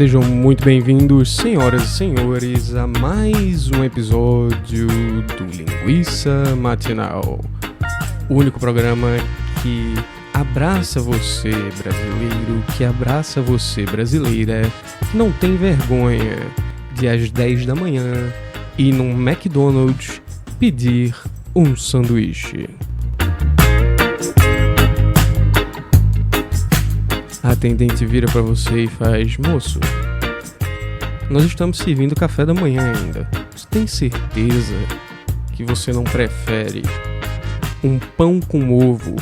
Sejam muito bem-vindos, senhoras e senhores, a mais um episódio do Linguiça Matinal. O único programa que abraça você, brasileiro, que abraça você, brasileira, que não tem vergonha de às 10 da manhã ir num McDonald's pedir um sanduíche. A atendente vira pra você e faz: moço, nós estamos servindo café da manhã ainda. Você tem certeza que você não prefere um pão com ovo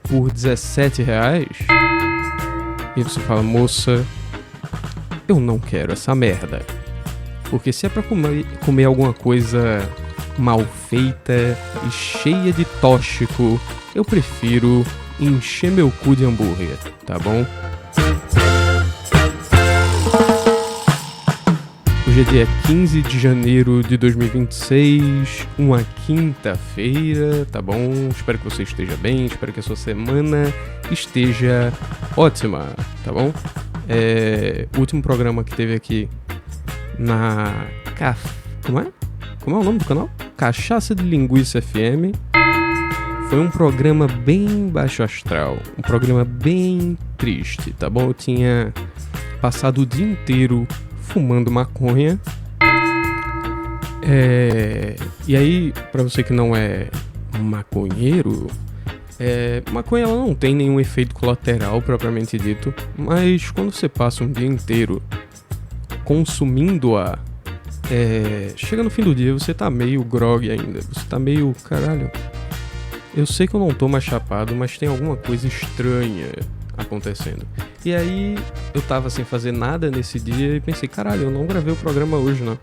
por R$17? E você fala: moça, eu não quero essa merda. Porque se é pra comer alguma coisa mal feita e cheia de tóxico, eu prefiro encher meu cu de hambúrguer, tá bom? Hoje é dia 15 de janeiro de 2026, uma quinta-feira, tá bom? Espero que você esteja bem, espero que a sua semana esteja ótima, tá bom? O último programa que teve aqui na... Como é o nome do canal? Cachaça de Linguiça FM. Foi um programa bem baixo astral, um programa bem triste, tá bom? Eu tinha passado o dia inteiro fumando maconha. E aí, pra você que não é maconheiro, maconha ela não tem nenhum efeito colateral propriamente dito, mas quando você passa um dia inteiro consumindo-a, chega no fim do dia você tá meio grog ainda, você tá meio, caralho, eu sei que eu não tô mais chapado, mas tem alguma coisa estranha acontecendo. E aí, eu tava sem fazer nada nesse dia e pensei, caralho, eu não gravei o programa hoje, não.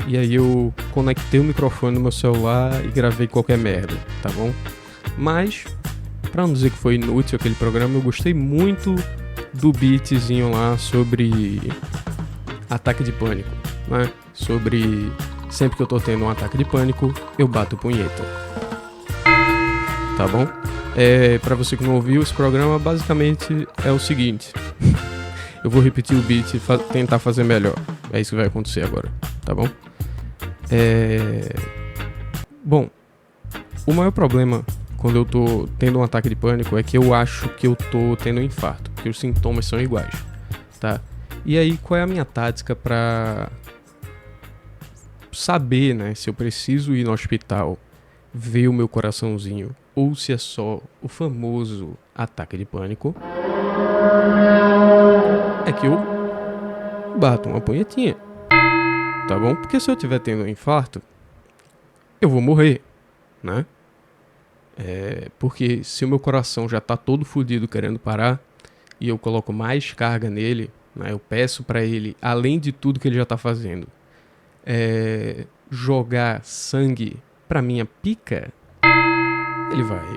E aí eu conectei o microfone no meu celular e gravei qualquer merda, tá bom? Mas, pra não dizer que foi inútil aquele programa, eu gostei muito do beatzinho lá sobre ataque de pânico, né? Sobre sempre que eu tô tendo um ataque de pânico, eu bato punheta. Tá bom? Pra você que não ouviu, esse programa basicamente é o seguinte. Eu vou repetir o beat e tentar fazer melhor. É isso que vai acontecer agora, tá bom? Bom, o maior problema quando eu tô tendo um ataque de pânico é que eu acho que eu tô tendo um infarto, porque os sintomas são iguais, tá? E aí, qual é a minha tática pra saber, né, se eu preciso ir no hospital ver o meu coraçãozinho ou se é só o famoso ataque de pânico? É que eu bato uma punhetinha, tá bom? Porque se eu estiver tendo um infarto, eu vou morrer, né? Porque se o meu coração já tá todo fodido querendo parar e eu coloco mais carga nele, né, eu peço pra ele, além de tudo que ele já tá fazendo, jogar sangue pra minha pica, ele vai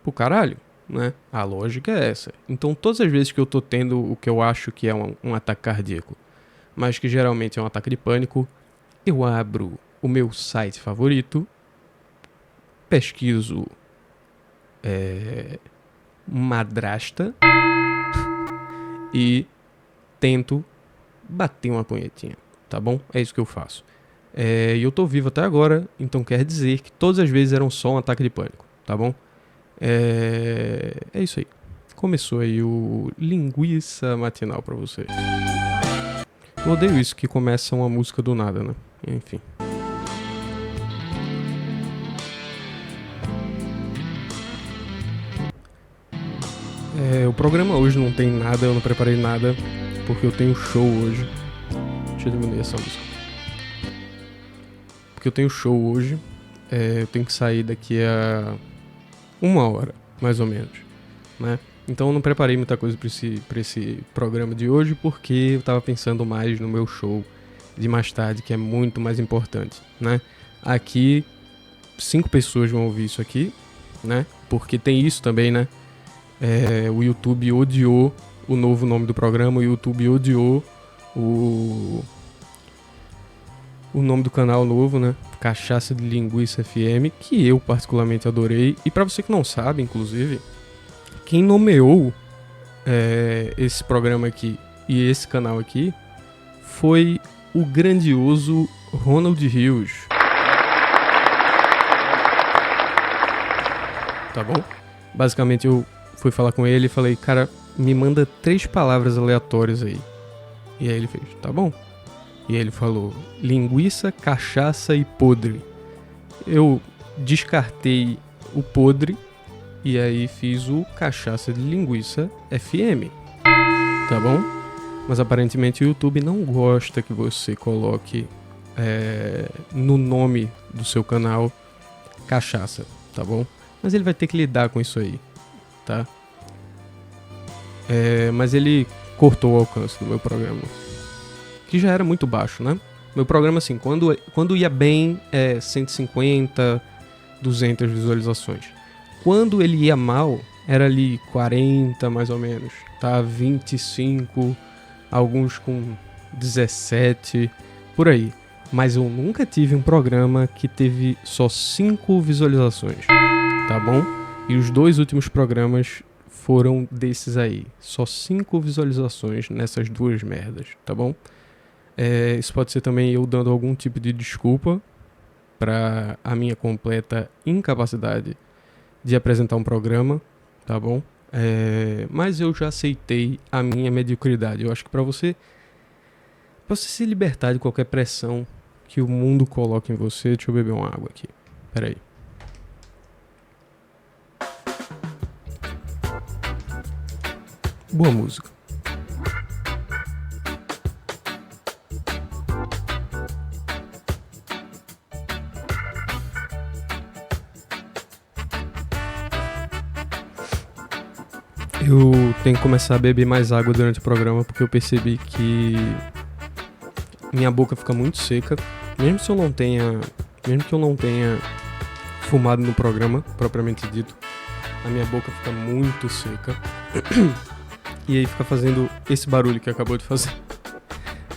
pro caralho, né? A lógica é essa. Então, todas as vezes que eu tô tendo o que eu acho que é um ataque cardíaco, mas que geralmente é um ataque de pânico, eu abro o meu site favorito, pesquiso madrasta e tento bater uma punhetinha, tá bom? É isso que eu faço. E eu tô vivo até agora, então quer dizer que todas as vezes eram só um ataque de pânico, tá bom? É isso aí. Começou aí o Linguiça Matinal pra você. Eu odeio isso, que começa uma música do nada, né? Enfim. O programa hoje não tem nada, eu não preparei nada, porque eu tenho show hoje. Deixa eu diminuir essa música. Porque eu tenho show hoje, eu tenho que sair daqui a 1 hora, mais ou menos, né? Então eu não preparei muita coisa pra esse programa de hoje, porque eu tava pensando mais no meu show de mais tarde, que é muito mais importante, né? Aqui, 5 pessoas vão ouvir isso aqui, né? Porque tem isso também, né? O YouTube odiou o novo nome do programa, o YouTube odiou o nome do canal novo, né? Cachaça de Linguiça FM, que eu particularmente adorei. E pra você que não sabe, inclusive, quem nomeou esse programa aqui e esse canal aqui foi o grandioso Ronald Rios. Tá bom? Basicamente eu fui falar com ele e falei, cara, me manda 3 palavras aleatórias aí. E aí ele fez, tá bom. E aí ele falou, linguiça, cachaça e podre. Eu descartei o podre e aí fiz o cachaça de linguiça FM. Tá bom? Mas aparentemente o YouTube não gosta que você coloque no nome do seu canal cachaça, tá bom? Mas ele vai ter que lidar com isso aí, tá? Mas ele cortou o alcance do meu programa, que já era muito baixo, né? Meu programa, assim, quando ia bem, 150, 200 visualizações. Quando ele ia mal, era ali 40 mais ou menos, tá? 25, alguns com 17, por aí. Mas eu nunca tive um programa que teve só 5 visualizações, tá bom? E os 2 últimos programas foram desses aí. Só 5 visualizações nessas 2 merdas, tá bom? Isso pode ser também eu dando algum tipo de desculpa para a minha completa incapacidade de apresentar um programa, tá bom? Mas eu já aceitei a minha mediocridade. Eu acho que para você se libertar de qualquer pressão que o mundo coloca em você... Deixa eu beber uma água aqui. Pera aí. Boa música. Eu tenho que começar a beber mais água durante o programa porque eu percebi que minha boca fica muito seca, mesmo que eu não tenha fumado no programa propriamente dito, a minha boca fica muito seca. E aí fica fazendo esse barulho que acabou de fazer,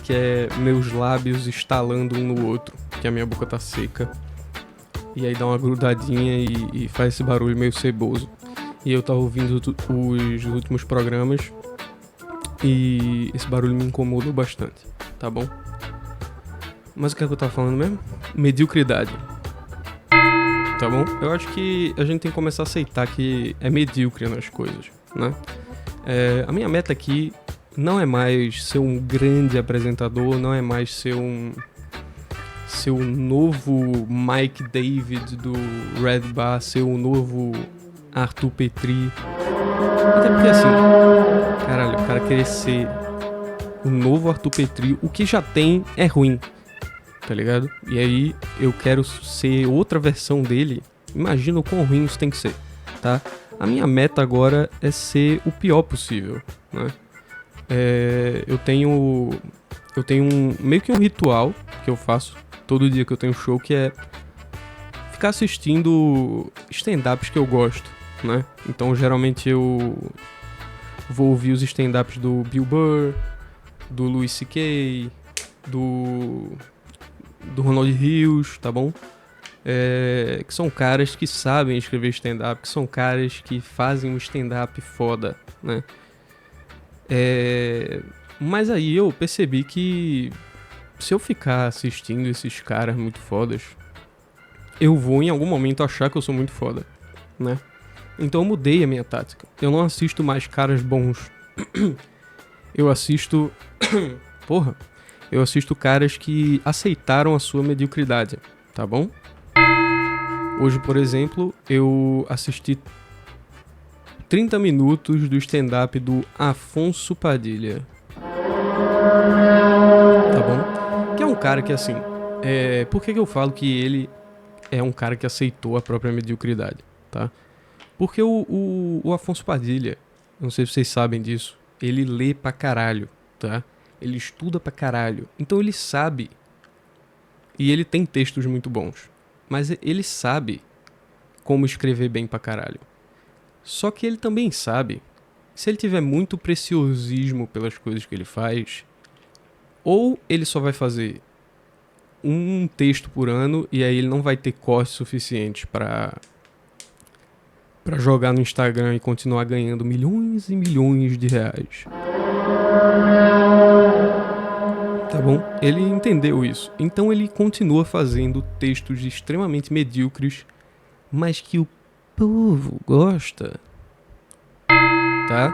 que é meus lábios estalando um no outro, que a minha boca tá seca. E aí dá uma grudadinha e faz esse barulho meio ceboso. E eu tava ouvindo os últimos programas e esse barulho me incomodou bastante, tá bom? Mas o que é que eu tava falando mesmo? Mediocridade, tá bom? Eu acho que a gente tem que começar a aceitar que é medíocre nas coisas, né? A minha meta aqui não é mais ser um grande apresentador, não é mais ser um novo Mike David do Red Bar, ser um novo Arthur Petri. Até porque assim, caralho, o cara querer ser o novo Arthur Petri, o que já tem é ruim, tá ligado? E aí eu quero ser outra versão dele. Imagina o quão ruim isso tem que ser, tá? A minha meta agora é ser o pior possível, né? Eu tenho meio que um ritual que eu faço todo dia que eu tenho show, que é ficar assistindo stand-ups que eu gosto, né? Então geralmente eu vou ouvir os stand-ups do Bill Burr, do Louis C.K., do Ronald Rios, tá bom? Que são caras que sabem escrever stand-up, que são caras que fazem um stand-up foda, né? Mas aí eu percebi que se eu ficar assistindo esses caras muito fodas, eu vou em algum momento achar que eu sou muito foda, né? Então eu mudei a minha tática. Eu não assisto mais caras bons. Eu assisto... Eu assisto caras que aceitaram a sua mediocridade, tá bom? Hoje, por exemplo, eu assisti 30 minutos do stand-up do Afonso Padilha. Tá bom? Que é um cara que, assim... Por que eu falo que ele é um cara que aceitou a própria mediocridade, tá? Porque o Afonso Padilha, não sei se vocês sabem disso, ele lê pra caralho, tá? Ele estuda pra caralho. Então ele sabe. E ele tem textos muito bons. Mas ele sabe como escrever bem pra caralho. Só que ele também sabe, se ele tiver muito preciosismo pelas coisas que ele faz, ou ele só vai fazer um texto por ano e aí ele não vai ter corte suficiente pra jogar no Instagram e continuar ganhando milhões e milhões de reais. Tá bom? Ele entendeu isso. Então ele continua fazendo textos extremamente medíocres, mas que o povo gosta, tá?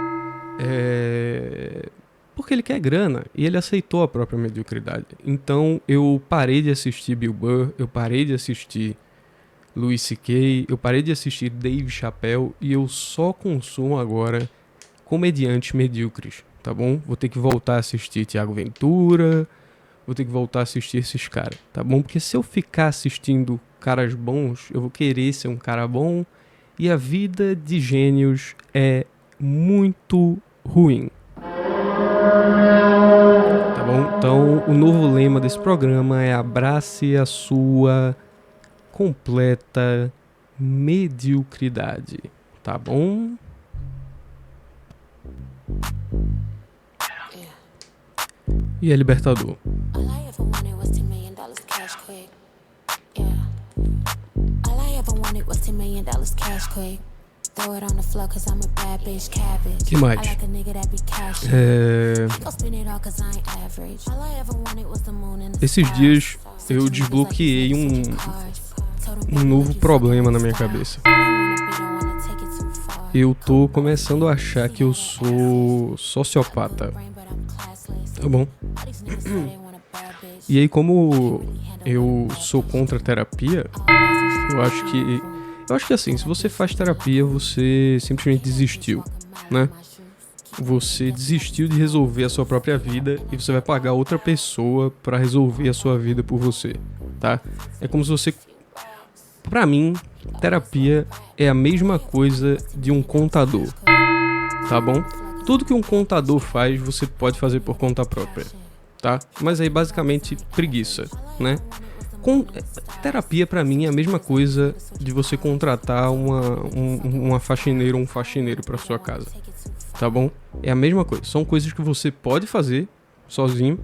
Porque ele quer grana e ele aceitou a própria mediocridade. Então eu parei de assistir Bill Burr, eu parei de assistir Louis C.K., eu parei de assistir Dave Chappelle e eu só consumo agora comediantes medíocres, tá bom? Vou ter que voltar a assistir Thiago Ventura, vou ter que voltar a assistir esses caras, tá bom? Porque se eu ficar assistindo caras bons, eu vou querer ser um cara bom e a vida de gênios é muito ruim. Tá bom? Então, o novo lema desse programa é abrace a sua completa mediocridade, tá bom? E é libertador. Que mais? Esses dias eu desbloqueei um novo problema na minha cabeça. Eu tô começando a achar que eu sou sociopata. Tá bom? E aí, como eu sou contra a terapia, eu acho que assim, se você faz terapia, você simplesmente desistiu, né? Você desistiu de resolver a sua própria vida e você vai pagar outra pessoa pra resolver a sua vida por você, tá? É como se você... Pra mim, terapia é a mesma coisa de um contador, tá bom? Tudo que um contador faz, você pode fazer por conta própria, tá? Mas aí, basicamente, preguiça, né? Terapia, pra mim, é a mesma coisa de você contratar uma faxineira ou um faxineiro pra sua casa, tá bom? É a mesma coisa. São coisas que você pode fazer sozinho,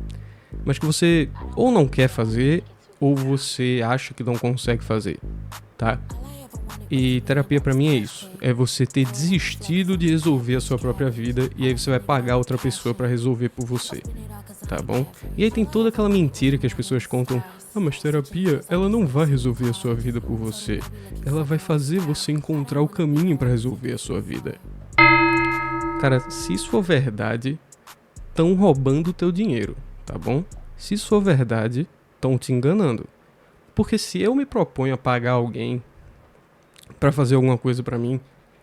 mas que você ou não quer fazer, ou você acha que não consegue fazer, tá? E terapia pra mim é isso. É você ter desistido de resolver a sua própria vida e aí você vai pagar outra pessoa pra resolver por você, tá bom? E aí tem toda aquela mentira que as pessoas contam. Ah, mas terapia, ela não vai resolver a sua vida por você. Ela vai fazer você encontrar o caminho pra resolver a sua vida. Cara, se isso for verdade, tão roubando o teu dinheiro, tá bom? Se isso for verdade, tão te enganando. Porque se eu me proponho a pagar alguém pra fazer alguma coisa pra mim,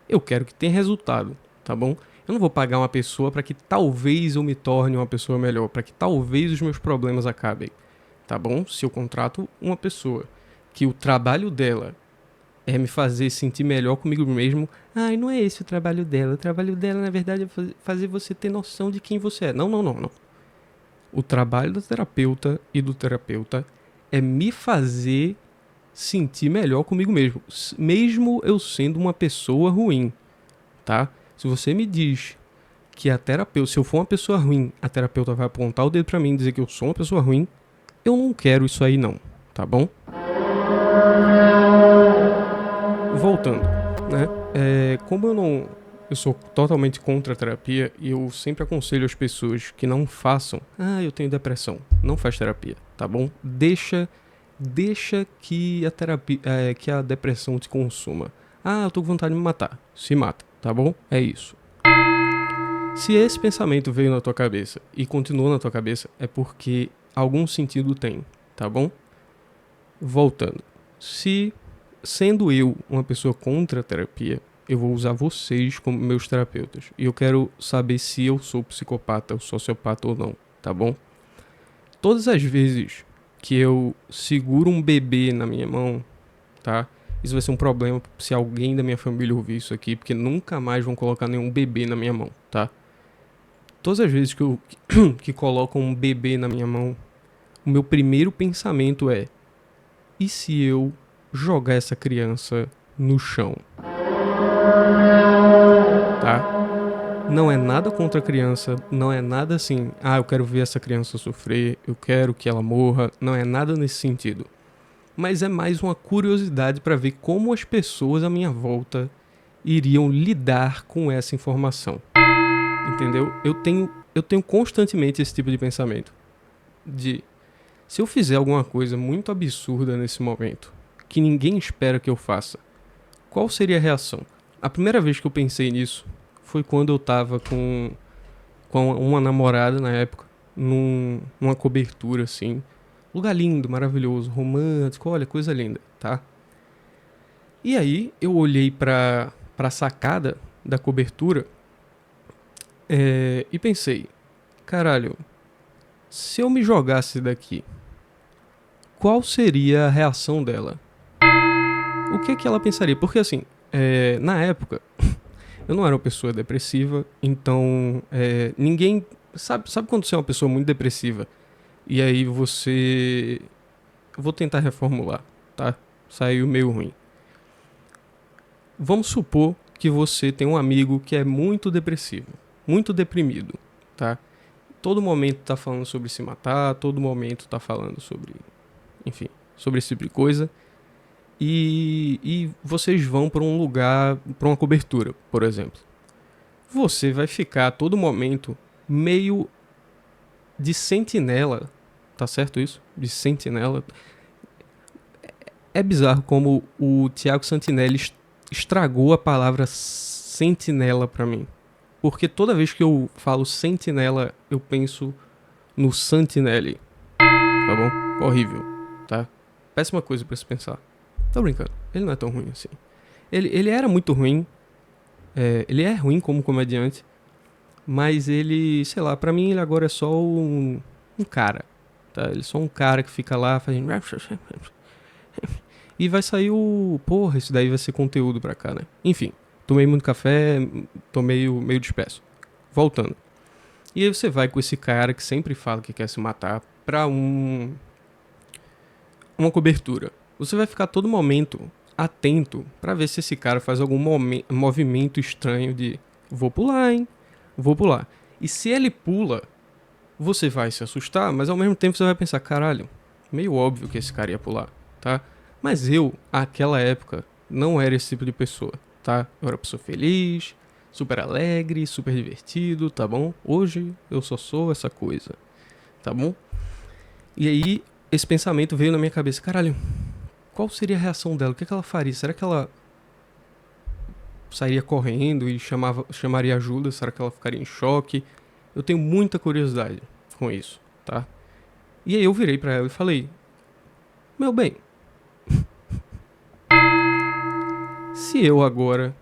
eu quero que tenha resultado, tá bom? Eu não vou pagar uma pessoa pra que talvez eu me torne uma pessoa melhor, pra que talvez os meus problemas acabem, tá bom? Se eu contrato uma pessoa que o trabalho dela é me fazer sentir melhor comigo mesmo, ai, não é esse o trabalho dela, na verdade, é fazer você ter noção de quem você é. Não. O trabalho do terapeuta e do terapeuta é me fazer sentir melhor comigo mesmo, mesmo eu sendo uma pessoa ruim, tá? Se você me diz que a terapeuta, se eu for uma pessoa ruim, a terapeuta vai apontar o dedo pra mim e dizer que eu sou uma pessoa ruim, eu não quero isso aí não, tá bom? Voltando, né? Como eu sou totalmente contra a terapia e eu sempre aconselho as pessoas que não façam. Ah, eu tenho depressão. Não faz terapia, tá bom? Deixa que a terapia, que a depressão te consuma. Ah, eu tô com vontade de me matar. Se mata, tá bom? É isso. Se esse pensamento veio na tua cabeça e continuou na tua cabeça, é porque algum sentido tem, tá bom? Voltando. Se, sendo eu uma pessoa contra a terapia, eu vou usar vocês como meus terapeutas. E eu quero saber se eu sou psicopata ou sociopata ou não, tá bom? Todas as vezes que eu seguro um bebê na minha mão, tá? Isso vai ser um problema se alguém da minha família ouvir isso aqui, porque nunca mais vão colocar nenhum bebê na minha mão, tá? Todas as vezes que colocam um bebê na minha mão, o meu primeiro pensamento é: e se eu jogar essa criança no chão? Tá? Não é nada contra a criança, não é nada assim, ah, eu quero ver essa criança sofrer, eu quero que ela morra, não é nada nesse sentido. Mas é mais uma curiosidade para ver como as pessoas à minha volta iriam lidar com essa informação. Entendeu? Eu tenho constantemente esse tipo de pensamento. de se eu fizer alguma coisa muito absurda nesse momento, que ninguém espera que eu faça, qual seria a reação? A primeira vez que eu pensei nisso foi quando eu tava com uma namorada na época, numa cobertura assim. Lugar lindo, maravilhoso, romântico, olha, coisa linda, tá? E aí eu olhei pra sacada da cobertura e pensei, caralho, se eu me jogasse daqui, qual seria a reação dela? O que ela pensaria? Porque assim, na época, eu não era uma pessoa depressiva, então ninguém. Sabe quando você é uma pessoa muito depressiva e aí você. Eu vou tentar reformular, tá? Saiu meio ruim. Vamos supor que você tem um amigo que é muito depressivo, muito deprimido, tá? Todo momento tá falando sobre se matar, todo momento tá falando sobre, enfim, sobre esse tipo de coisa. E vocês vão para um lugar, para uma cobertura, por exemplo. Você vai ficar a todo momento meio de sentinela, tá certo isso? De sentinela. É bizarro como o Thiago Santinelli estragou a palavra sentinela pra mim. Porque toda vez que eu falo sentinela, eu penso no Santinelli. Tá bom? Horrível, tá? Péssima coisa pra se pensar. Tô brincando. Ele não é tão ruim assim. Ele era muito ruim. Ele é ruim como comediante. Mas ele, sei lá, pra mim ele agora é só um cara. Tá? Ele é só um cara que fica lá fazendo. E vai sair o. Porra, isso daí vai ser conteúdo pra cá, né? Enfim, tomei muito café, tô meio disperso. Voltando. E aí você vai com esse cara que sempre fala que quer se matar pra uma cobertura. Você vai ficar todo momento atento pra ver se esse cara faz algum movimento estranho de vou pular, hein? Vou pular. E se ele pula, você vai se assustar, mas ao mesmo tempo você vai pensar, caralho, meio óbvio que esse cara ia pular, tá? Mas eu, naquela época, não era esse tipo de pessoa, tá? Eu era uma pessoa feliz, super alegre, super divertido, tá bom? Hoje eu só sou essa coisa, tá bom? E aí, esse pensamento veio na minha cabeça, caralho, qual seria a reação dela? O que ela faria? Será que ela sairia correndo e chamaria ajuda? Será que ela ficaria em choque? Eu tenho muita curiosidade com isso, tá? E aí eu virei pra ela e falei, meu bem, se eu agora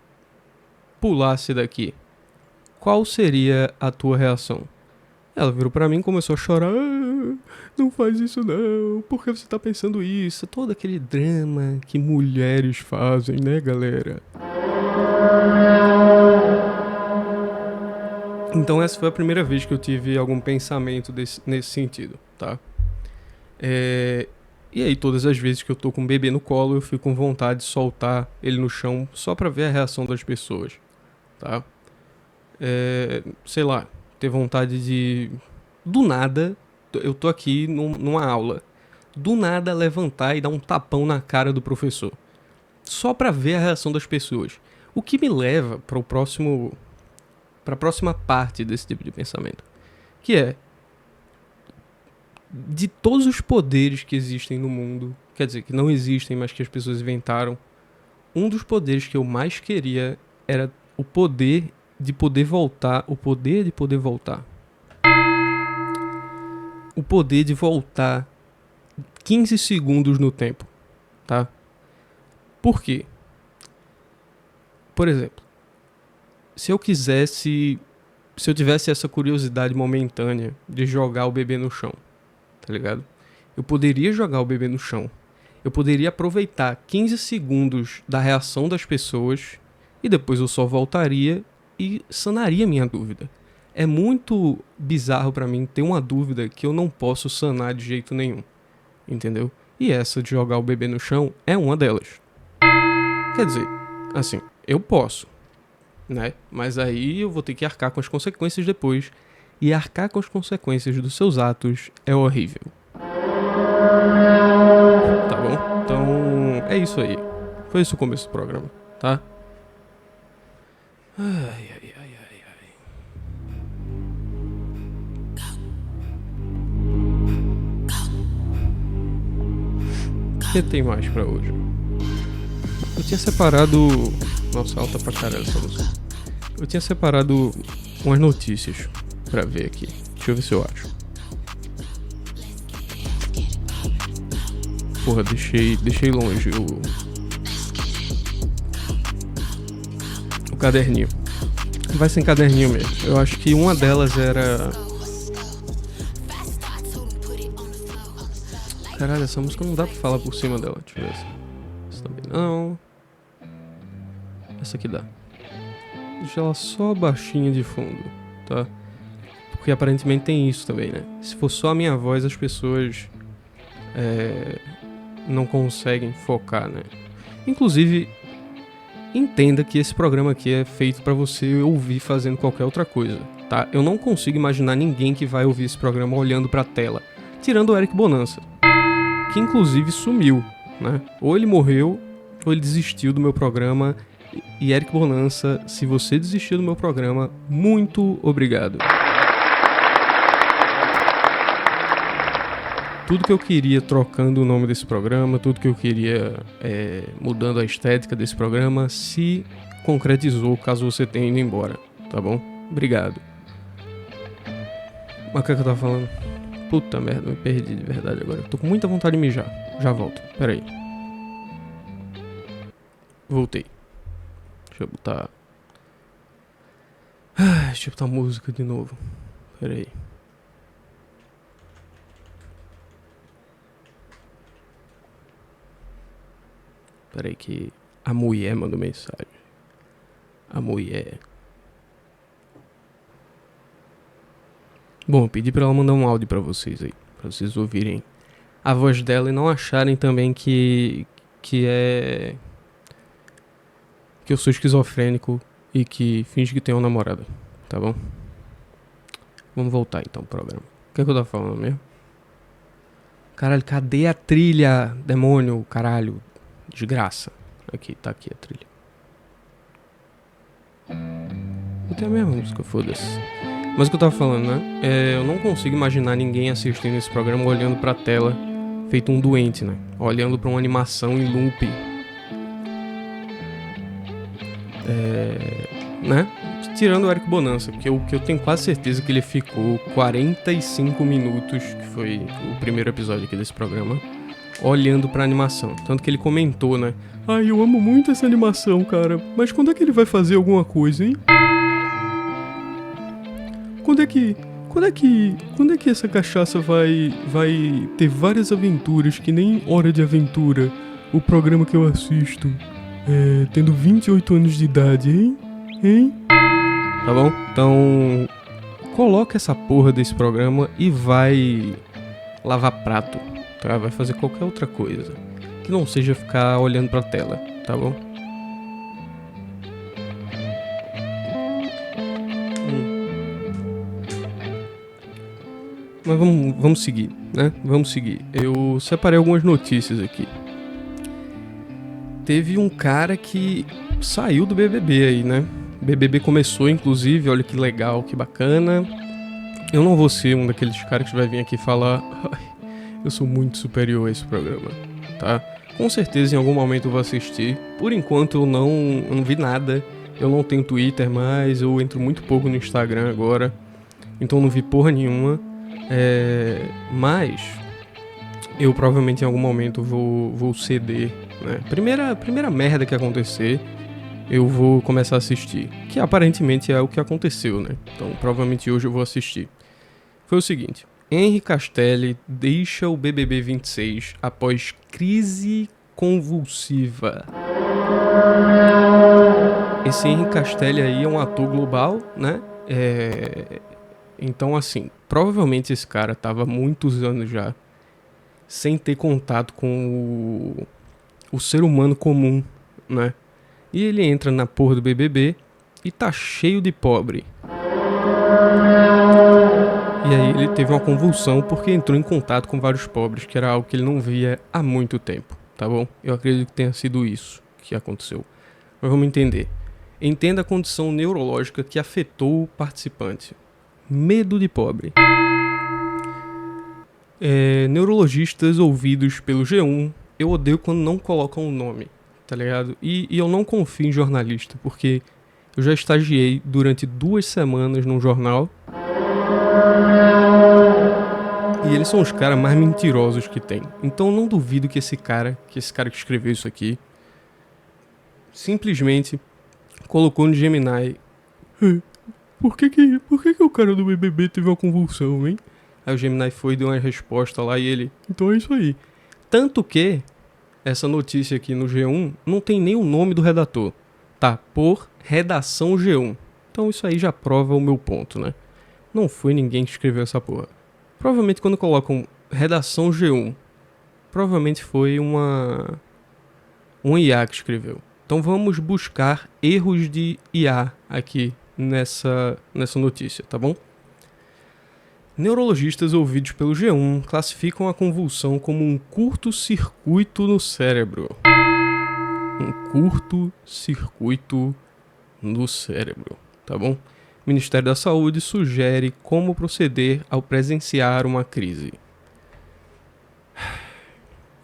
pulasse daqui, qual seria a tua reação? Ela virou pra mim e começou a chorar. Não faz isso não, por que você tá pensando isso? Todo aquele drama que mulheres fazem, né, galera? Então essa foi a primeira vez que eu tive algum pensamento nesse sentido, tá? E aí todas as vezes que eu tô com um bebê no colo, eu fico com vontade de soltar ele no chão só pra ver a reação das pessoas, tá? Sei lá, ter vontade de... Do nada, eu tô aqui numa aula. Do nada levantar e dar um tapão na cara do professor. Só pra ver a reação das pessoas. O que me leva para a próxima parte desse tipo de pensamento. Que é, de todos os poderes que existem no mundo, quer dizer, que não existem, mas que as pessoas inventaram, um dos poderes que eu mais queria era o poder de poder voltar. O poder de poder voltar. O poder de voltar 15 segundos no tempo, tá? Por quê? Por exemplo, se eu tivesse essa curiosidade momentânea de jogar o bebê no chão, tá ligado? Eu poderia jogar o bebê no chão. Eu poderia aproveitar 15 segundos da reação das pessoas e depois eu só voltaria e sanaria minha dúvida. É muito bizarro pra mim ter uma dúvida que eu não posso sanar de jeito nenhum, entendeu? E essa de jogar o bebê no chão é uma delas. Quer dizer, assim, eu posso, né? Mas aí eu vou ter que arcar com as consequências depois. E arcar com as consequências dos seus atos é horrível. Tá bom? Então, é isso aí. Foi esse o começo do programa, tá? Ai, ai, ai, ai, ai. que tem mais pra hoje? Eu tinha separado... Nossa, alta pra caralho essa música. Eu tinha separado umas notícias pra ver aqui. Deixa eu ver se eu acho. Porra, deixei longe o caderninho. Vai sem caderninho mesmo. Eu acho que uma delas era... Caralho, essa música não dá pra falar por cima dela. Deixa eu ver essa também não. Essa aqui dá. Deixa ela só baixinha de fundo, tá? Porque aparentemente tem isso também, né? Se for só a minha voz, as pessoas não conseguem focar, né? Inclusive, entenda que esse programa aqui é feito pra você ouvir fazendo qualquer outra coisa, tá? Eu não consigo imaginar ninguém que vai ouvir esse programa olhando pra tela, tirando o Eric Bonança, que inclusive sumiu, né? Ou ele morreu, ou ele desistiu do meu programa. E Eric Bonança, se você desistiu do meu programa, muito obrigado. Tudo que eu queria trocando o nome desse programa, tudo que eu queria mudando a estética desse programa, se concretizou caso você tenha ido embora, tá bom? Obrigado. Mas o que é que eu tava falando? Puta merda, me perdi de verdade agora. Eu tô com muita vontade de mijar. Já volto, pera aí. Voltei. Deixa eu botar... deixa eu botar música de novo. Pera aí. Pera aí que a mulher mandou mensagem. A mulher. Bom, eu pedi pra ela mandar um áudio pra vocês aí. Pra vocês ouvirem a voz dela e não acharem também que eu sou esquizofrênico e que finge que tenho uma namorada, tá bom? Vamos voltar então pro programa. O que é que eu tava falando mesmo? Caralho, cadê a trilha? Demônio, caralho. Desgraça. Aqui, tá aqui a trilha. Botei a mesma música, foda-se. Mas o que eu tava falando, né? Eu não consigo imaginar ninguém assistindo esse programa olhando pra tela feito um doente, né? Olhando pra uma animação em loop. Né? Tirando o Eric Bonança, porque eu tenho quase certeza que ele ficou 45 minutos, que foi o primeiro episódio aqui desse programa, olhando pra animação. Tanto que ele comentou, né? Ai, eu amo muito essa animação, cara. Mas quando é que ele vai fazer alguma coisa, hein? Quando é que essa cachaça vai ter várias aventuras, que nem Hora de Aventura, o programa que eu assisto, tendo 28 anos de idade, hein? Tá bom? Então, coloca essa porra desse programa e vai lavar prato, tá? Vai fazer qualquer outra coisa que não seja ficar olhando pra tela, tá bom? Mas vamos seguir, né? Vamos seguir. Eu separei algumas notícias aqui. Teve um cara que saiu do BBB aí, né? BBB começou, inclusive, olha que legal, que bacana. Eu não vou ser um daqueles caras que vai vir aqui falar eu sou muito superior a esse programa, tá? Com certeza em algum momento eu vou assistir. Por enquanto eu não vi nada. Eu não tenho Twitter mais, eu entro muito pouco no Instagram agora. Então não vi porra nenhuma. Mas eu provavelmente em algum momento vou ceder, né? Primeira merda que acontecer, eu vou começar a assistir, que aparentemente é o que aconteceu, né? Então provavelmente hoje eu vou assistir. Foi o seguinte: Henri Castelli deixa o BBB 26 após crise convulsiva. Esse Henri Castelli aí é um ator global, né? Então, assim, provavelmente esse cara tava há muitos anos já sem ter contato com o ser humano comum, né? E ele entra na porra do BBB e tá cheio de pobre. E aí ele teve uma convulsão porque entrou em contato com vários pobres, que era algo que ele não via há muito tempo, tá bom? Eu acredito que tenha sido isso que aconteceu. Mas vamos entender. Entenda a condição neurológica que afetou o participante. Medo de pobre. Neurologistas ouvidos pelo G1 eu odeio quando não colocam o nome, tá ligado? E eu não confio em jornalista, porque eu já estagiei durante 2 semanas num jornal e eles são os caras mais mentirosos que tem. Então eu não duvido que esse cara que escreveu isso aqui, simplesmente colocou no Gemini. Por que o cara do BBB teve uma convulsão, hein? Aí o Gemini foi e deu uma resposta lá e ele... Então é isso aí. Tanto que essa notícia aqui no G1 não tem nem o nome do redator. Tá por redação G1. Então isso aí já prova o meu ponto, né? Não foi ninguém que escreveu essa porra. Provavelmente quando colocam redação G1, provavelmente foi um IA que escreveu. Então vamos buscar erros de IA aqui nessa notícia, tá bom? Neurologistas ouvidos pelo G1 classificam a convulsão como um curto-circuito no cérebro. Um curto-circuito no cérebro, tá bom? O Ministério da Saúde sugere como proceder ao presenciar uma crise.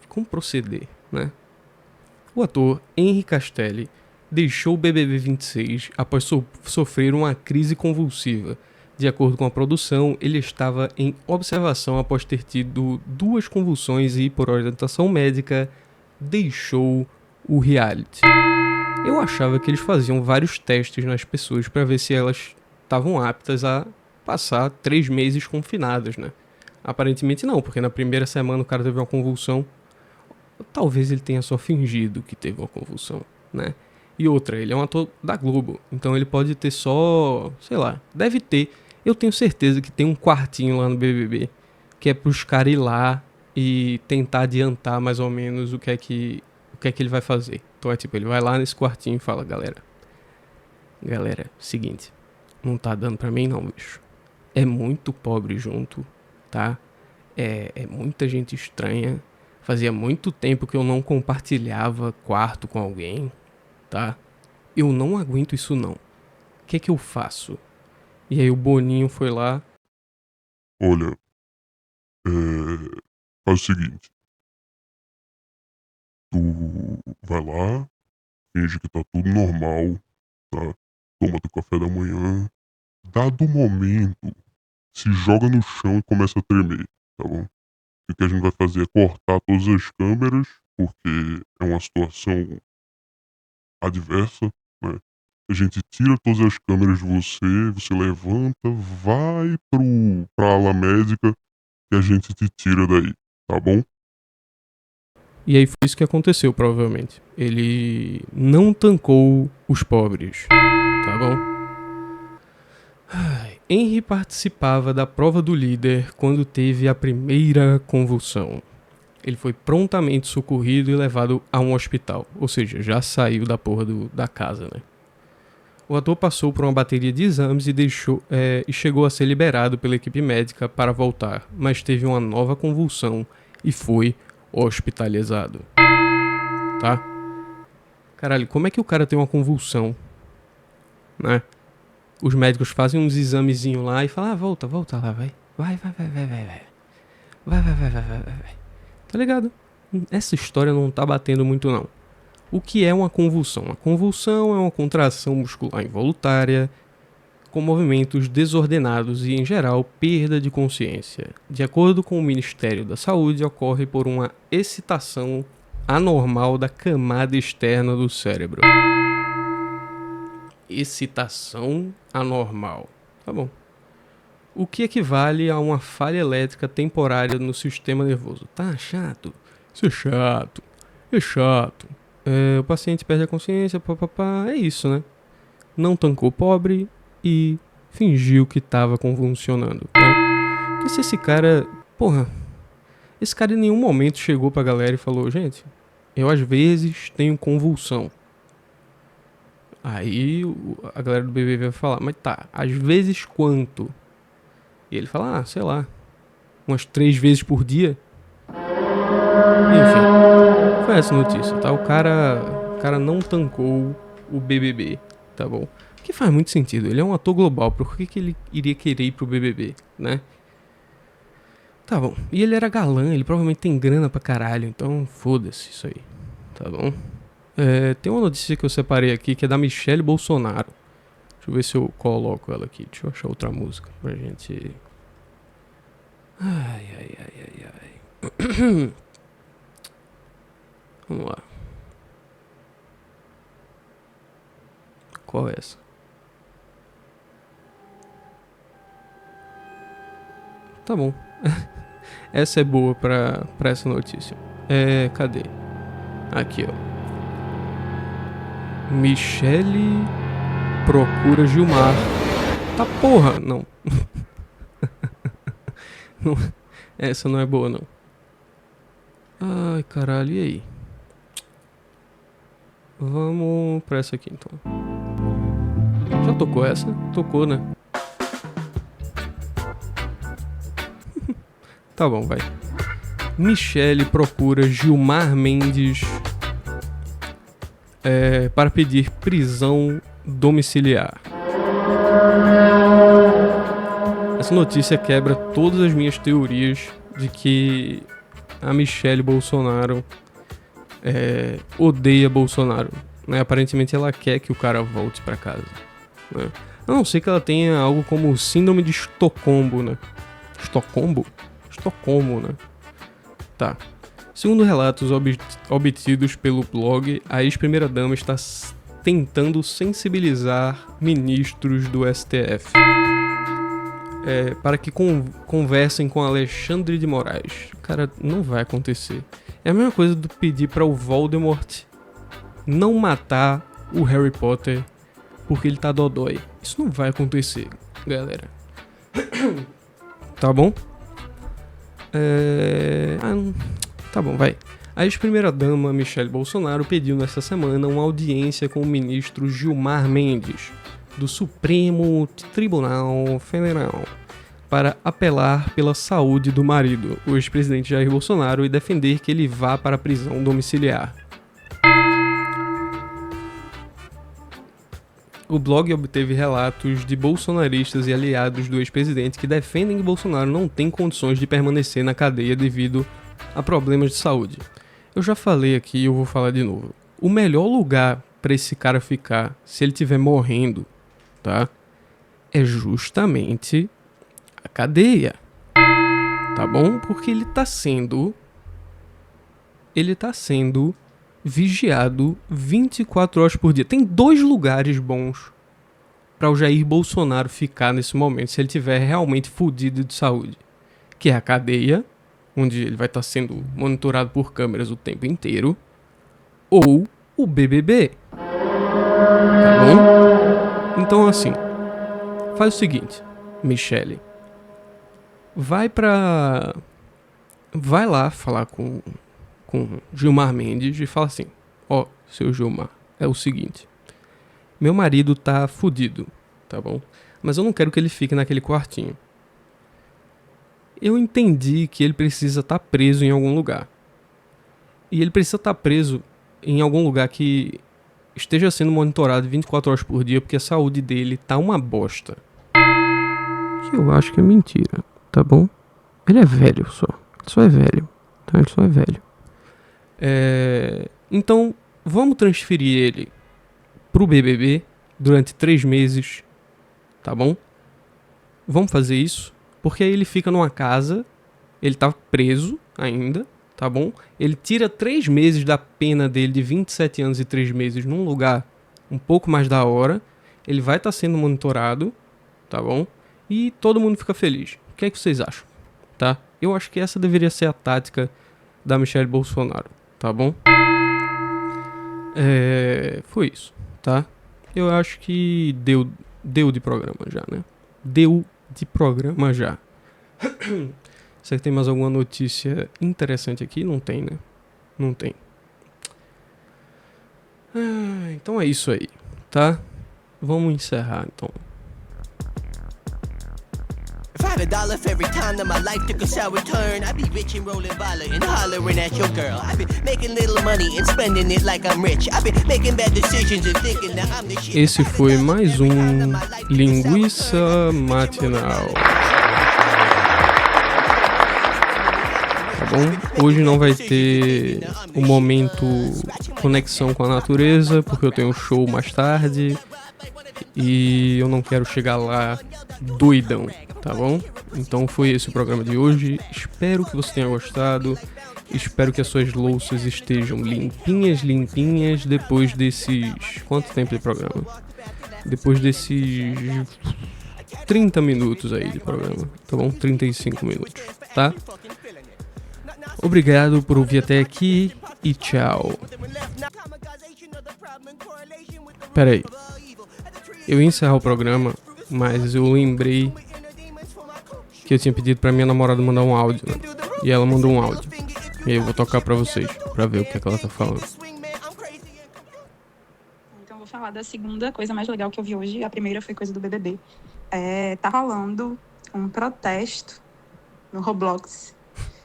Como proceder, né? O ator Henry Castelli deixou o BBB 26 após sofrer uma crise convulsiva. De acordo com a produção, ele estava em observação após ter tido 2 convulsões e, por orientação médica, deixou o reality. Eu achava que eles faziam vários testes nas pessoas para ver se elas estavam aptas a passar 3 meses confinadas, né? Aparentemente não, porque na primeira semana o cara teve uma convulsão. Talvez ele tenha só fingido que teve uma convulsão, né? E outra, ele é um ator da Globo, então ele pode ter só, sei lá, deve ter. Eu tenho certeza que tem um quartinho lá no BBB, que é pros caras ir lá e tentar adiantar mais ou menos o que é que ele vai fazer. Então é tipo, ele vai lá nesse quartinho e fala, galera, seguinte, não tá dando pra mim não, bicho. É muito pobre junto, tá? É muita gente estranha. Fazia muito tempo que eu não compartilhava quarto com alguém, tá? Eu não aguento isso não. O que é que eu faço? E aí o Boninho foi lá. Olha, faz o seguinte. Tu vai lá, finge que tá tudo normal, tá? Toma teu café da manhã. Dado o momento, se joga no chão e começa a tremer, tá bom? O que a gente vai fazer é cortar todas as câmeras, porque é uma situação adversa, né? A gente tira todas as câmeras de você levanta, vai pra ala médica e a gente te tira daí, tá bom? E aí foi isso que aconteceu, provavelmente. Ele não tancou os pobres, tá bom? Henry participava da prova do líder quando teve a primeira convulsão. Ele foi prontamente socorrido e levado a um hospital. Ou seja, já saiu da porra da casa, né? O ator passou por uma bateria de exames e chegou a ser liberado pela equipe médica para voltar, mas teve uma nova convulsão e foi hospitalizado. Tá? Caralho, como é que o cara tem uma convulsão? Né? Os médicos fazem uns examezinhos lá e falam, volta lá, vai. Vai. Tá ligado? Essa história não tá batendo muito não. O que é uma convulsão? A convulsão é uma contração muscular involuntária com movimentos desordenados e, em geral, perda de consciência. De acordo com o Ministério da Saúde, ocorre por uma excitação anormal da camada externa do cérebro. Excitação anormal. Tá bom. O que equivale a uma falha elétrica temporária no sistema nervoso. Tá chato? Isso é chato. O paciente perde a consciência, papapá. É isso, né? Não tancou pobre e fingiu que tava convulsionando, né? Porque se esse cara... Porra, esse cara em nenhum momento chegou pra galera e falou, gente, eu às vezes tenho convulsão. Aí a galera do BBB vai falar, mas tá, às vezes quanto? E ele fala, sei lá, umas 3 vezes por dia. Enfim, foi essa notícia, tá? O cara não tancou o BBB, tá bom? Que faz muito sentido, ele é um ator global, por que ele iria querer ir pro BBB, né? Tá bom. E ele era galã, ele provavelmente tem grana pra caralho, então foda-se isso aí. Tá bom? Tem uma notícia que eu separei aqui que é da Michelle Bolsonaro. Deixa eu ver se eu coloco ela aqui. Deixa eu achar outra música pra gente. Ai. Vamos lá. Qual é essa? Tá bom. Essa é boa pra essa notícia. Cadê? Aqui, ó. Michelle procura Gilmar. Tá porra, não. Não. Essa não é boa, não. Ai, caralho, e aí? Vamos pra essa aqui, então. Já tocou essa? Tocou, né? Tá bom, vai. Michelle procura Gilmar Mendes para pedir prisão domiciliar. Essa notícia quebra todas as minhas teorias de que a Michelle Bolsonaro odeia Bolsonaro, né? Aparentemente ela quer que o cara volte pra casa, né? A não ser que ela tenha algo como síndrome de Estocolmo, né? Estocolmo, né? Tá. Segundo relatos obtidos pelo blog, a ex-primeira-dama está tentando sensibilizar ministros do STF para que conversem com Alexandre de Moraes. Cara, não vai acontecer. É a mesma coisa do pedir para o Voldemort não matar o Harry Potter porque ele tá dodói. Isso não vai acontecer, galera. Tá bom? Tá bom, vai. A ex-primeira-dama Michelle Bolsonaro pediu nesta semana uma audiência com o ministro Gilmar Mendes, do Supremo Tribunal Federal, para apelar pela saúde do marido, o ex-presidente Jair Bolsonaro, e defender que ele vá para a prisão domiciliar. O blog obteve relatos de bolsonaristas e aliados do ex-presidente que defendem que Bolsonaro não tem condições de permanecer na cadeia devido a problemas de saúde. Eu já falei aqui e eu vou falar de novo. O melhor lugar para esse cara ficar, se ele estiver morrendo, tá? É justamente a cadeia. Tá bom? Porque ele tá sendo vigiado 24 horas por dia. Tem 2 lugares bons para o Jair Bolsonaro ficar nesse momento, se ele tiver realmente fudido de saúde. Que é a cadeia, onde ele vai estar sendo monitorado por câmeras o tempo inteiro, ou o BBB. Tá bom? Então, assim, faz o seguinte, Michelle. Vai lá falar com Gilmar Mendes e fala assim: ó, seu Gilmar, é o seguinte, meu marido tá fudido, tá bom? Mas eu não quero que ele fique naquele quartinho. Eu entendi que ele precisa estar preso em algum lugar. E ele precisa estar preso em algum lugar que esteja sendo monitorado 24 horas por dia, porque a saúde dele tá uma bosta. Que eu acho que é mentira, tá bom? Ele é velho só. Ele só é velho, tá? Ele só é velho. Então, vamos transferir ele pro BBB durante 3 meses, tá bom? Vamos fazer isso, porque aí ele fica numa casa, ele tá preso ainda, tá bom? Ele tira 3 meses da pena dele de 27 anos e 3 meses num lugar um pouco mais da hora, ele vai estar sendo monitorado, tá bom? E todo mundo fica feliz. O que é que vocês acham, tá? Eu acho que essa deveria ser a tática da Michelle Bolsonaro. Tá bom? Foi isso, tá? Eu acho que deu de programa já, né? Deu de programa já. Será que tem mais alguma notícia interessante aqui? Não tem, né? Não tem. Então é isso aí, tá? Vamos encerrar, então. If I had $1 for every time that my life took a sour turn, I'd be rich and rolling baller and hollering at your girl. I'd be making little money and spending it like I'm rich. I'd be making bad decisions and thinking that I'm the shit. Esse foi mais Linguiça Matinal. bom? Hoje não vai ter o momento conexão com a natureza, porque eu tenho um show mais tarde e eu não quero chegar lá doidão, tá bom? Então foi esse o programa de hoje. Espero que você tenha gostado. Espero que as suas louças estejam limpinhas depois desses... Quanto tempo de programa? Depois desses 30 minutos aí de programa, tá bom? 35 minutos, tá? Obrigado por ouvir até aqui e tchau. Pera aí. Eu ia encerrar o programa, mas eu lembrei que eu tinha pedido pra minha namorada mandar um áudio, né? E ela mandou um áudio. E aí eu vou tocar pra vocês, pra ver o que é que ela tá falando. Então eu vou falar da segunda coisa mais legal que eu vi hoje. A primeira foi coisa do BBB. Tá rolando um protesto no Roblox.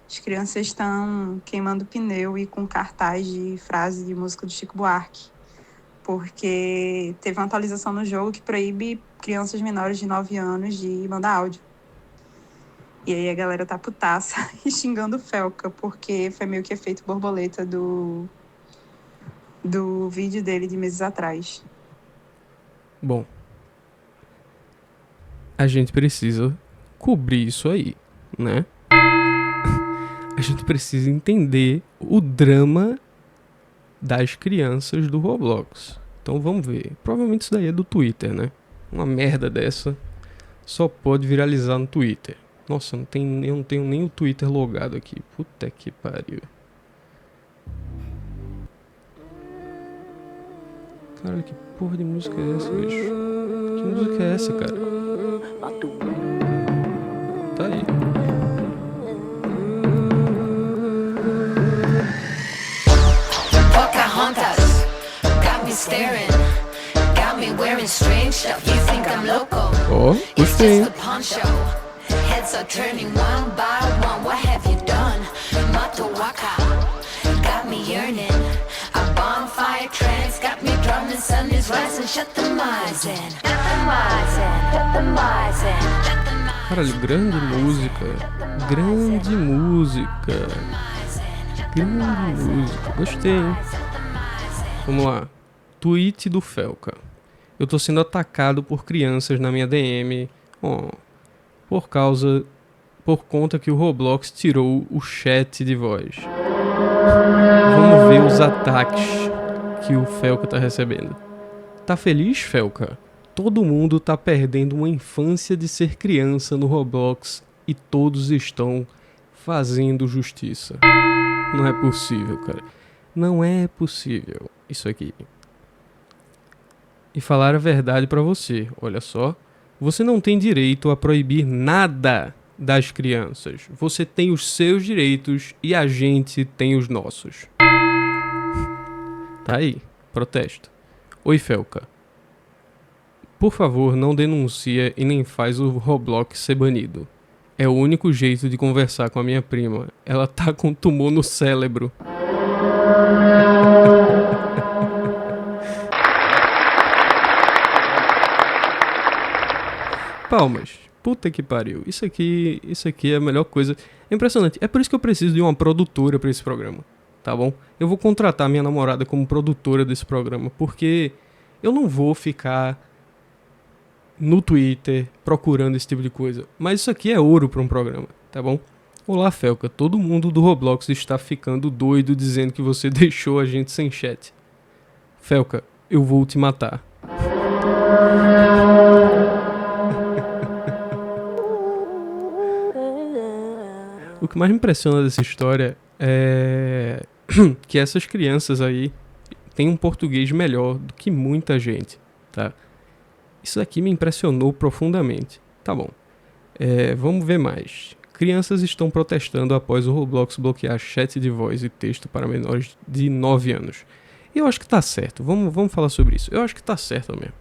As crianças estão queimando pneu e com cartaz de frase de música do Chico Buarque. Porque teve uma atualização no jogo que proíbe crianças menores de 9 anos de mandar áudio. E aí a galera tá putaça e xingando o Felca, porque foi meio que efeito borboleta do vídeo dele de meses atrás. Bom, a gente precisa cobrir isso aí, né? A gente precisa entender o drama das crianças do Roblox. Então vamos ver. Provavelmente isso daí é do Twitter, né? Uma merda dessa só pode viralizar no Twitter. Nossa, eu não tenho nem o Twitter logado aqui. Puta que pariu. Caralho, que porra de música é essa, bicho? Que música é essa, cara? Tá aí. Pocahontas got me staring, got me wearing strange stuff. You think I'm loco? Ó, gostei. It's just a poncho. Heads are turning one by one. What have you done? Matawaka got me yearning. A bonfire trance got me drumming. Sun is rising. Shut the mice in. Shut the mice in. Shut the mice in. Shut the mice. Caralho, grande música. Grande música. Grande música. Gostei, hein? Vamos lá. Tweet do Felca. Eu tô sendo atacado por crianças na minha DM. Por conta que o Roblox tirou o chat de voz. Vamos ver os ataques que o Felca tá recebendo. Tá feliz, Felca? Todo mundo tá perdendo uma infância de ser criança no Roblox e todos estão fazendo justiça. Não é possível, cara. Não é possível isso aqui. E falar a verdade pra você, olha só. Você não tem direito a proibir nada das crianças. Você tem os seus direitos e a gente tem os nossos. Tá aí, protesto. Oi, Felca. Por favor, não denuncia e nem faz o Roblox ser banido. É o único jeito de conversar com a minha prima. Ela tá com tumor no cérebro. Palmas. Puta que pariu. Isso aqui é a melhor coisa. É impressionante. É por isso que eu preciso de uma produtora pra esse programa. Tá bom? Eu vou contratar minha namorada como produtora desse programa. Porque eu não vou ficar no Twitter procurando esse tipo de coisa. Mas isso aqui é ouro pra um programa. Tá bom? Olá, Felca. Todo mundo do Roblox está ficando doido dizendo que você deixou a gente sem chat. Felca, eu vou te matar. O que mais me impressiona dessa história é que essas crianças aí têm um português melhor do que muita gente, tá? Isso aqui me impressionou profundamente. Tá bom. Vamos ver mais. Crianças estão protestando após o Roblox bloquear chat de voz e texto para menores de 9 anos. Eu acho que tá certo. Vamos falar sobre isso. Eu acho que tá certo mesmo.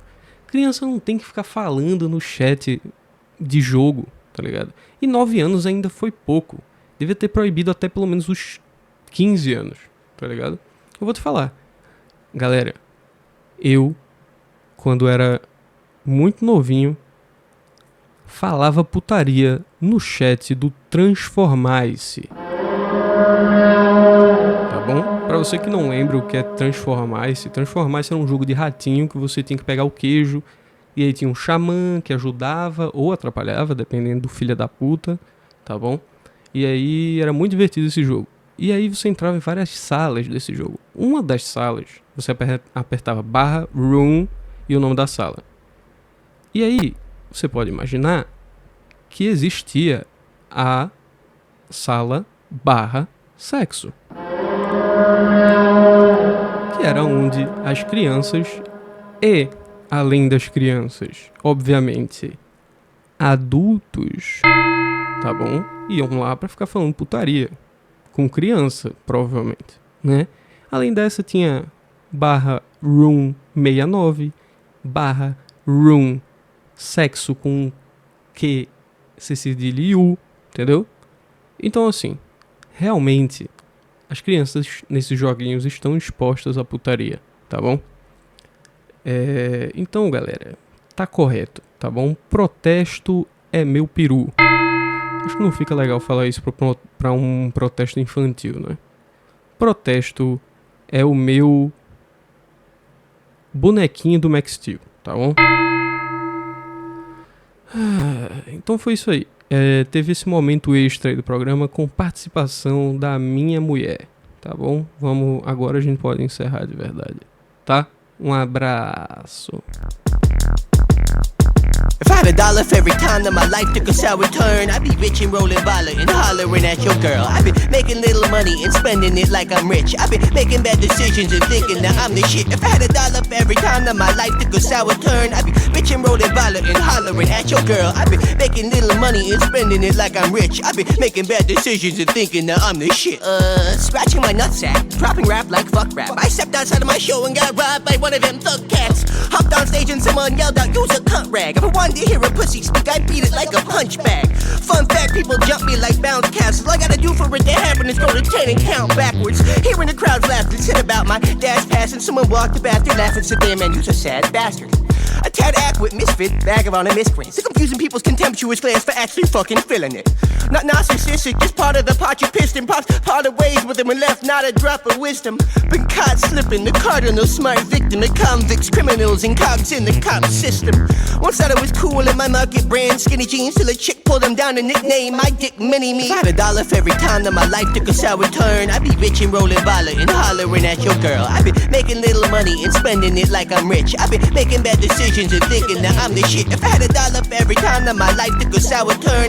Criança não tem que ficar falando no chat de jogo, tá ligado? E 9 anos ainda foi pouco. Devia ter proibido até pelo menos os 15 anos, tá ligado? Eu vou te falar. Galera, eu, quando era muito novinho, falava putaria no chat do Transformice. bom? Pra você que não lembra o que é Transformice era um jogo de ratinho que você tinha que pegar o queijo, e aí tinha um xamã que ajudava ou atrapalhava, dependendo do filho da puta, tá bom? E aí era muito divertido esse jogo. E aí você entrava em várias salas desse jogo. Uma das salas, você apertava /room e o nome da sala. E aí, você pode imaginar que existia a sala /sexo. Que era onde as crianças e, além das crianças, obviamente, adultos, tá bom? Iam lá pra ficar falando putaria. Com criança, provavelmente, né? Além dessa, tinha /room 69, /room sexo com Q, C cedilha e U, entendeu? Então, assim, realmente, as crianças nesses joguinhos estão expostas à putaria, tá bom? Então, galera, tá correto, tá bom? Protesto é meu peru. Acho que não fica legal falar isso pra um protesto infantil, né? Protesto é o meu bonequinho do Max Steel, tá bom? Então foi isso aí. Teve esse momento extra aí do programa com participação da minha mulher, tá bom? Agora a gente pode encerrar de verdade, tá? Um abraço. If I had $1 for every time that my life took a sour turn, I'd be rich and rolling baller and hollering at your girl. I'd be making little money and spending it like I'm rich. I'd be making bad decisions and thinking that I'm the shit. If I had $1 for every time that my life took a sour turn, I'd be rich and rolling baller and hollering at your girl. I'd be making little money and spending it like I'm rich. I'd be making bad decisions and thinking that I'm the shit. Scratching my nutsack, dropping rap like fuck rap. I stepped outside of my show and got robbed by one of them thug cats. Hopped on stage and someone yelled out, use a cunt rag. If I wanted to hear a pussy speak, I beat it like a punch bag. Fun fact, people jump me like bounce castles. All I gotta do for it to happen is go to 10 and count backwards. Hearing the crowds laugh and said about my dad's past, and someone walked past, they laughing, said, damn man, you's a sad bastard. A tad act misfit, vagabond and miscreant. Sick confusing people's contemptuous glance for actually fucking feeling it. Not narcissistic, just part of the pot you pissed in. Pops parted ways with him and left not a drop of wisdom. Been caught slipping, the cardinal smart victim of convicts, criminals, and cogs in the cop system. Once thought it was cool in my market brand, skinny jeans, till a chick pulled them down and nicknamed my dick Mini-Me. If I had $1 for every time that my life took a sour turn, I'd be rich and rolling baller and hollering at your girl. I'd be making little money and spending it like I'm rich. I'd be making bad decisions and thinking that I'm the shit. If I had $1 for every time that my life took a sour turn.